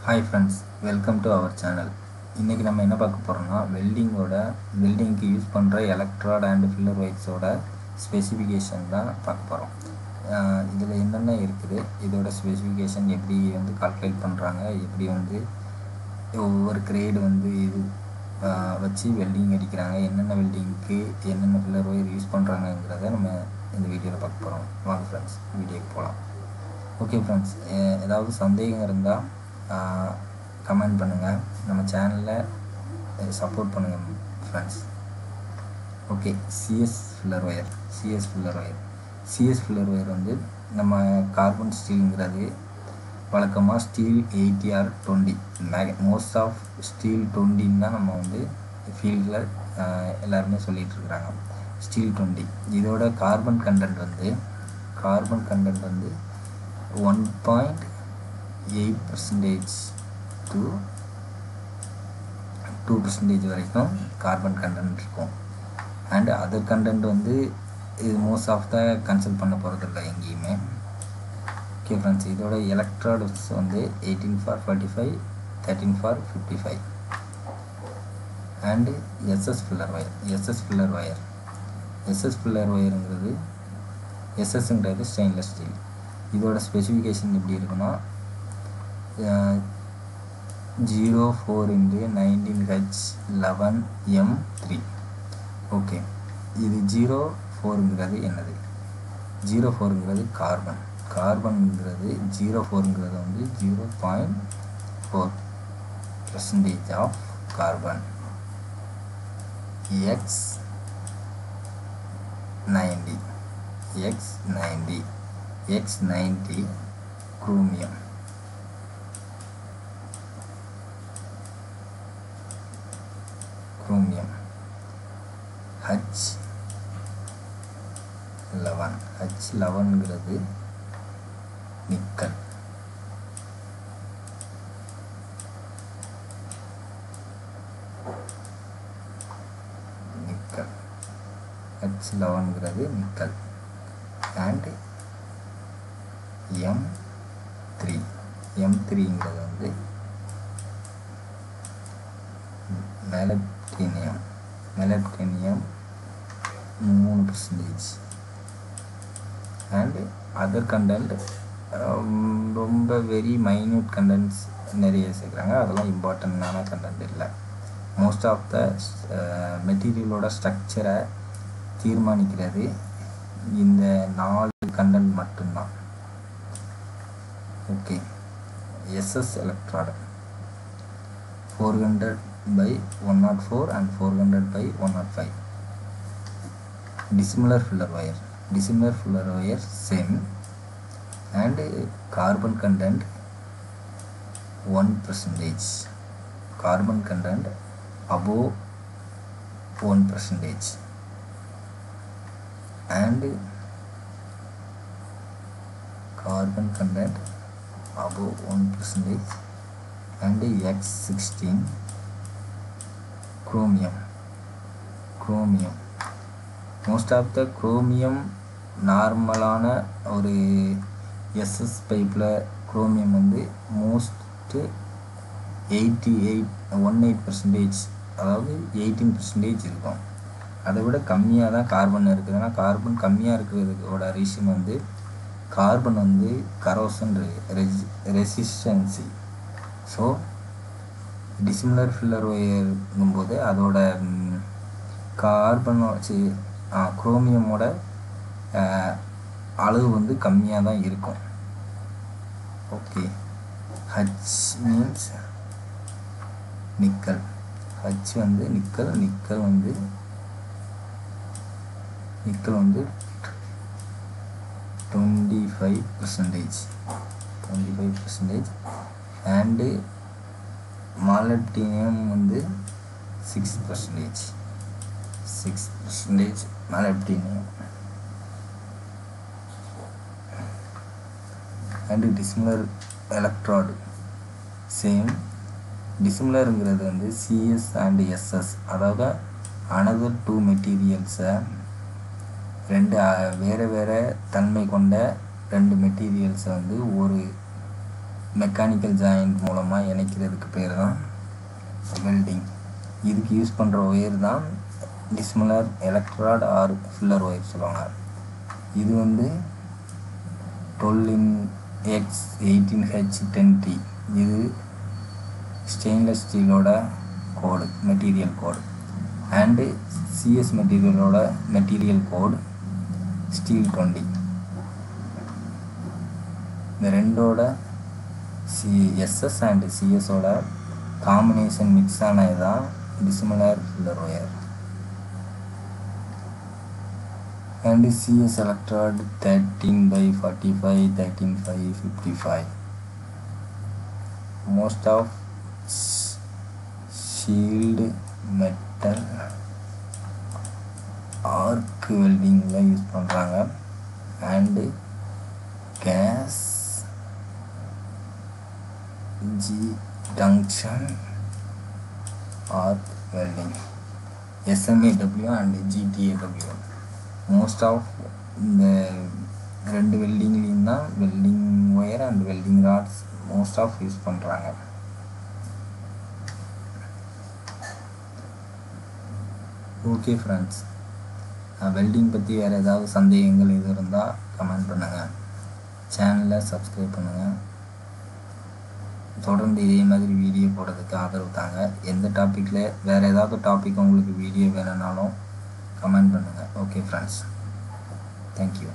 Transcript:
Hi friends, welcome to our channel. இன்னைக்கு நம்ம என்ன பார்க்க போறோம்னா வெல்டிங்க்கு யூஸ் பண்ற எலக்ட்ரோட் அண்ட் ஃபில்லர் வைட்ஸோட ஸ்பெசிஃபிகேஷன் தான் பார்க்க போறோம். இதுல என்னென்ன இருக்குது, இதோட ஸ்பெசிஃபிகேஷன் எப்படி கால்குலேட் பண்றாங்க, எப்படி ஒவ்வொரு கிரேட் இது வச்சு வெல்டிங் அடிக்கிறாங்க, என்னென்ன வெல்டிங்க்கு என்னென்ன ஃபில்லர் ஒயர் யூஸ் பண்றாங்கங்கறத நம்ம இந்த வீடியோல பார்க்க போறோம். வாங்க ஃப்ரெண்ட்ஸ், வீடியோக்கு போலாம். ஓகே ஃப்ரெண்ட்ஸ், ஏதாவது சந்தேகம் இருந்தால் கமெண்ட் பண்ணுங்கள், நம்ம சேனலில் சப்போர்ட் பண்ணுங்கள் friends. Okay, CS filler wire நம்ம கார்பன் ஸ்டீலுங்கிறது வழக்கமாக steel 80 or 20, most of steel 20 தான் நம்ம ஃபீல்டில் எல்லாருமே சொல்லிகிட்ருக்குறாங்க. ஸ்டீல் 20 இதோட கார்பன் கண்டென்ட் 1.8% to 2% வரைக்கும் கார்பன் கண்டென்ட் இருக்கும். அண்ட் அதர் கண்டென்ட் இது மோஸ்ட் ஆஃப் த கன்சல்ட் பண்ண போகிறதில்ல எங்கேயுமே. ஓகே ஃப்ரெண்ட்ஸ், இதோட எலக்ட்ரோட்ஸ் 18/45, 13/55. அண்டு எஸ்எஸ் ஃபில்லர் ஒயருங்கிறது ஸ்டெயின்லெஸ் ஸ்டீல். இதோட ஸ்பெசிஃபிகேஷன் எப்படி இருக்குன்னா 04 × 19H11M3. ஓகே, இது 04ங்கிறது என்னது? 04ங்கிறது கார்பன்ங்கிறது 04ங்கிறது 0.4% ஆஃப் கார்பன். X90 chromium. H11ங்கிறது நிக்கல். H11ங்கிறது நிக்கல். அண்ட் M3ங்கிறது மெலப்டினியம் 3%. அண்ட் அதர் கண்டென்ட் ரொம்ப வெரி மைன்யூட் கண்டென்ட்ஸ் நிறைய சேர்க்குறாங்க. அதெல்லாம் இம்பார்ட்டண்டான கண்டென்ட் இல்லை. மோஸ்ட் ஆஃப் த மெட்டீரியலோட ஸ்ட்ரக்சரை தீர்மானிக்கிறது இந்த 4 கண்டென்ட் மட்டும்தான். Okay, SS electrode 400/104 and 400/105. dissimilar filler wire same. and carbon content 1%, carbon content above 1%. and carbon content above 1%. and X16 chromium. most of the chromium நார்மலான ஒரு எஸ்எஸ் பைப்பில் குரோமியம் மோஸ்ட் 18%, அதாவது 18% இருக்கும். அதை விட கம்மியாக தான் கார்பன் இருக்குது. ஆனால் கார்பன் கம்மியாக இருக்கிறதுக்கோட reason carbon corrosion resistance. So dissimilar filler ஒயருங்கும்போது அதோட குரோமியமோட அளவு கம்மியாக தான் இருக்கும். Okay, H means nickel. H nickel 25%. and molybdenum 6%. molybdenum. and dissimilar electrode same. dissimilarங்கிறது CS and SS, அதாவது another 2 மெட்டீரியல்ஸை வேறு தன்மை கொண்ட 2 மெட்டீரியல்ஸை ஒரு மெக்கானிக்கல் ஜாயிண்ட் மூலமாக இணைக்கிறதுக்கு பேர் தான் வெல்டிங். இதுக்கு யூஸ் பண்ணுற ஒயர் தான் dissimilar electrode or filler wire சொல்லுவாங்க. இது வந்து 12X 18H 10T. இது ஸ்டெயின்லெஸ் ஸ்டீலோட code, material code. And CS மெட்டீரியலோட மெட்டீரியல் கோடு ஸ்டீல் 20. இந்த ரெண்டோட SS அண்ட் CSோட காம்பினேஷன் மிக்ஸ் ஆனது தான் dissimilar filler wire. And CS electrode 13/45, 13/55. Most of shield metal arc welding use பண்ணுறாங்க. And gas junction arc welding SMAW and GTAW. Most of இந்த ரெண்டு வெல்டிங்லேயும் தான் welding wire and welding rods most of use பண்ணுறாங்க. Okay friends, welding பற்றி வேறு ஏதாவது சந்தேகங்கள் எது இருந்தால் கமெண்ட் பண்ணுங்கள். சேனலை சப்ஸ்கிரைப் பண்ணுங்கள். தொடர்ந்து இதே மாதிரி வீடியோ போடுறதுக்கு ஆதரவு தாங்க. எந்த டாப்பிக்கில் வேறு ஏதாவது டாபிக் உங்களுக்கு வீடியோ வேணும்னாலும் கமெண்ட் பண்ணுங்கள். Okay friends, thank you.